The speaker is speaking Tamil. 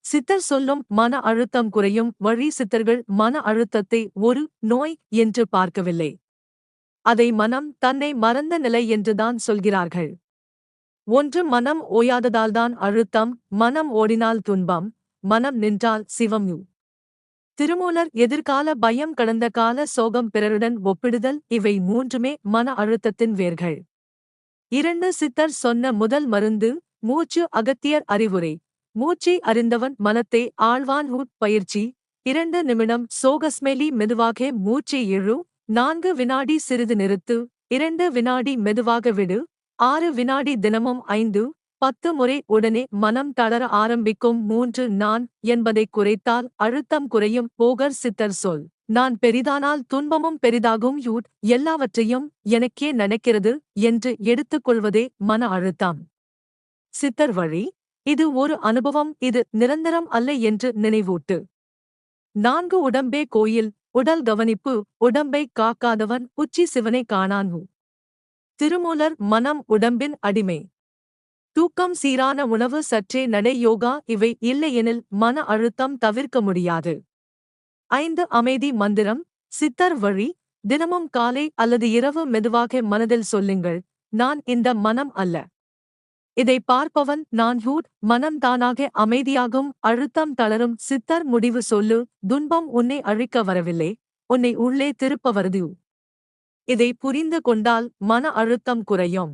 சித்தர் சொல்லும் மன அழுத்தம் குறையும் வழி. சித்தர்கள் மன அழுத்தத்தை ஒரு நோய் என்று பார்க்கவில்லை. அதை மனம் தன்னை மறந்த நிலை என்றுதான் சொல்கிறார்கள். ஒன்று மனம் ஓயாததால்தான் அழுத்தம். மனம் ஓடினால் துன்பம், மனம் நின்றால் சிவம். திருமூலர் எதிர்கால பயம், கடந்த கால சோகம், பிறருடன் ஒப்பிடுதல், இவை மூன்றுமே மன அழுத்தத்தின் வேர்கள். 2 சித்தர் சொன்ன முதல் மருந்து மூச்சு. அகத்தியர் அறிவுரை: மூச்சை அறிந்தவன் மனத்தை ஆழ்வான். பயிற்சி: 2 நிமிடம் சோகஸ்மெலி. மெதுவாக மூச்சை இழு. 4 வினாடி சிறிது நிறுத்து. 2 வினாடி மெதுவாக விடு. 6 வினாடி தினமும் 5, 10 முறை. உடனே மனம் தளர ஆரம்பிக்கும். 3 நான் என்பதைக் குறைத்தால் அழுத்தம் குறையும். போகர் சித்தர் சொல்: நான் பெரிதானால் துன்பமும் பெரிதாகும். எல்லாவற்றையும் எனக்கே நடக்கிறது என்று எடுத்துக்கொள்வதே மன அழுத்தம். சித்தர் வழி: இது ஒரு அனுபவம், இது நிரந்தரம் அல்ல என்று நினைவூட்டு. 4 உடம்பே கோயில். உடல் கவனிப்பு: உடம்பை காக்காதவன் உச்சி சிவனை காணான். திருமூலர் மனம் உடம்பின் அடிமை. தூக்கம், சீரான உணவு, சற்றே நடை, யோகா, இவை இல்லையெனில் மன அழுத்தம் தவிர்க்க முடியாது. 5 அமைதி மந்திரம். சித்தர் வழி: தினமும் காலை அல்லது இரவு மெதுவாக மனதில் சொல்லுங்கள்: நான் இந்த மனம் அல்ல. இதை பார்ப்பவன் நான். மனம் தானாக அமைதியாகும். அழுத்தம் தளரும். சித்தர் முடிவு சொல்லு: துன்பம் உன்னை அழிக்க வரவில்லை, உன்னை உள்ளே திருப்ப வருது. இதை புரிந்து கொண்டால் மன அழுத்தம் குறையும்.